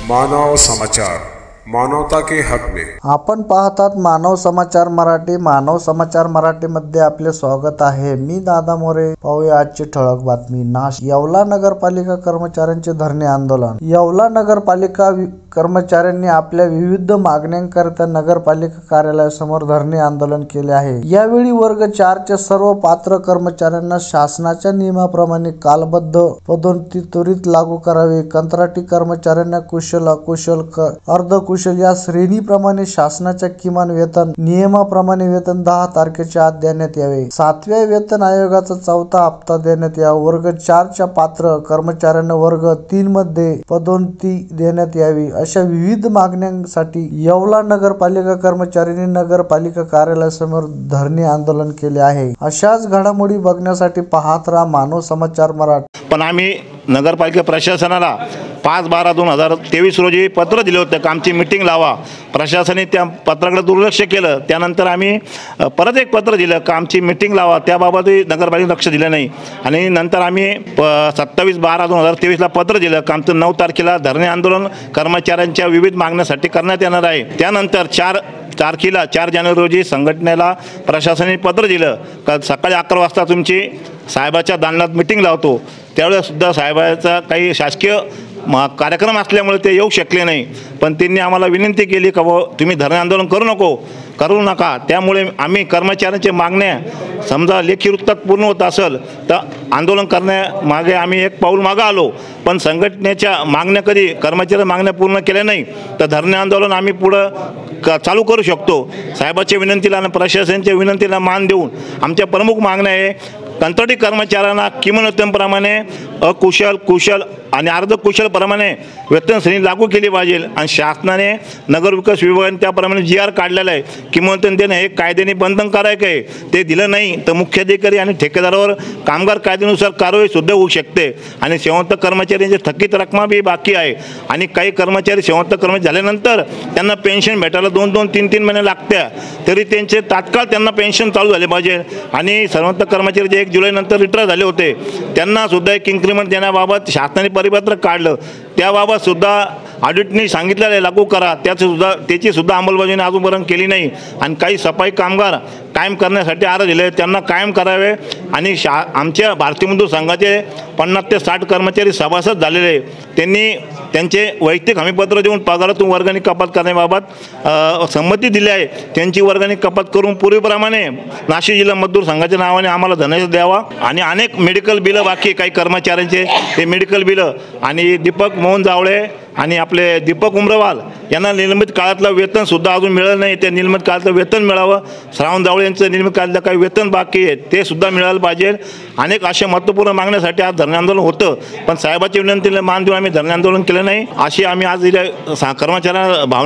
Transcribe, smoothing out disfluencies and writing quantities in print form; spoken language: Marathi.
मानव समाचार, मानवता के हक में। आपण पाहतात मानव समाचार मराठी। मानव समाचार मराठी मध्ये आपले स्वागत आहे। मी दादा मोरे। पाहूया आजची ठळक बातमी। येवला नगरपालिका कर्मचाऱ्यांचे धरणे आंदोलन। येवला नगरपालिका कर्मचाऱ्यांनी आपल्या विविध मागण्यांकरिता नगरपालिका कार्यालयासमोर धरणे आंदोलन केले आहे। यावेळी वर्ग 4 च्या सर्व पात्र कर्मचाऱ्यांना शासनाच्या नियमाप्रमाणे कालबद्ध पदोन्नती त्वरित लागू करावी, कंत्राटी कर्मचाऱ्यांना कुशल, अकुशल, अर्धकुशल या श्रेणीप्रमाणे शासनाच्या किमान वेतन नियमाप्रमाणे वेतन 10 तारखेच्या आत देण्यात यावे, 7व्या वेतन आयोगाचा 4था हप्ता देण्यात यावा, वर्ग 4 च्या पात्र कर्मचाऱ्यांना वर्ग 3 मध्ये पदोन्नती देण्यात यावी अशा विविध मागण्यांसाठी येवला नगरपालिका कर्मचाऱ्यांनी नगरपालिका कार्यालयासमोर धरणे आंदोलन केले आहे। अशाच घडामोडी बघण्यासाठी पाहत राहा मानव समाचार मराठी। पण आम्ही नगरपालिका प्रशासनाला 5/12/2023 रोजी पत्र दिले होते की आमची मीटिंग लावा। प्रशासनाने त्या पत्राकडे दुर्लक्ष केलं। त्यानंतर आम्ही परत एक पत्र दिलं की आमची मीटिंग लावा, त्याबाबतही नगरपालिका लक्ष दिलं नाही। आणि नंतर आम्ही 27/12/2023 ला पत्र दिलं की आमचं 9 तारखेला धरणे आंदोलन कर्मचाऱ्यांच्या विविध मागण्यासाठी करण्यात येणार आहे। त्यानंतर 4 तारखेला 4 जानेवारी रोजी संघटनेला प्रशासनाने पत्र दिलं की सकाळी 11 वाजता तुमची साहेबाच्या दालनात मीटिंग लावतो। त्यावेळेस सुद्धा साहेबाचा काही शासकीय कार्यक्रम असल्यामुळे ते येऊ शकले नाही। पण त्यांनी आम्हाला विनंती केली की तुम्ही धरणे आंदोलन करू नका। त्यामुळे आम्ही कर्मचाऱ्यांच्या मागण्या समजा लेखी वृत्तात पूर्ण होत असेल तर आंदोलन करण्यामागे आम्ही एक पाऊल मागे आलो। पण संघटनेच्या मागण्या कधी कर्मचारी मागण्या पूर्ण केल्या नाही तर धरणे आंदोलन आम्ही पुढं चालू करू शकतो। साहेबांच्या विनंतीला आणि प्रशासनाच्या विनंतीला मान देऊन आमच्या प्रमुख मागण्या आहे कंत्राटी कर्मचाऱ्यांना किमान वेतनाप्रमाणे अकुशल, कुशल आणि अर्धकुशल प्रमाणे वेतन श्रेणी लागू केली पाहिजे। आणि शासनाने नगरविकास विभागाने त्याप्रमाणे GR काढलेला आहे। किमान वेतन देणे हे कायद्याने बंधनकारक आहे। ते दिलं नाही तर मुख्याधिकारी आणि ठेकेदारावर कामगार कायद्यानुसार कारवाई सुद्धा होऊ शकते। आणि सेवांत कर्मचाऱ्यांची थकीत रक्कम बी बाकी आहे। आणि काही कर्मचारी सेवांत कर्मचारी झाल्यानंतर त्यांना पेन्शन भेटायला 2-2, 3-3 महिने लागते, तरी त्यांचे तात्काळ त्यांना पेन्शन चालू झाले पाहिजे। आणि सर्वंत कर्मचारी जे 1 जुलै नंतर रिटायर झाले होते त्यांना सुद्धा एक इन्क्रिमेंट देण्याबाबत शासनाने परिपत्रक काढलं। त्याबाबत सुद्धा ऑडिटने सांगितलेलं आहे लागू करा, त्याची सुद्धा अंमलबजावणी अजूनपर्यंत केली नाही। आणि काही सफाई कामगार कायम करण्यासाठी अर्ज दिले, त्यांना कायम करावे। आणि आमच्या भारतीय मजदूर संघाचे 50 ते 60 कर्मचारी सभासद झालेले, त्यांनी त्यांचे वैयक्तिक हमीपत्र देऊन पगारातून वर्गणी कपात करण्याबाबत संमती दिली आहे। त्यांची वर्गणी कपात करून पूर्वीप्रमाणे नाशिक जिल्हा मजदूर संघाच्या नावाने आम्हाला धनादेश द्यावा। आणि अनेक मेडिकल बिलं बाकी काही कर्मचाऱ्यांचे ते मेडिकल बिलं आणि दीपक मोहन जावळे आणि आपले दीपक उमरवाल यांना निलंबित काळातलं वेतन सुद्धा अजून मिळालं नाही। ते निलंबित काळातलं वेतन मिळावं। श्रावण जावळे यांचं निलंबित काळातलं काही वेतन बाकी आहे ते सुद्धा मिळालं पाहिजे। अनेक अशा महत्त्वपूर्ण मागण्यासाठी आज धरणे आंदोलन होतं, पण साहेबांच्या विनंतीला मान देऊन आम्ही धरणे आंदोलन केलं नाही, अशी आम्ही आज कर्मचाऱ्यांना भावना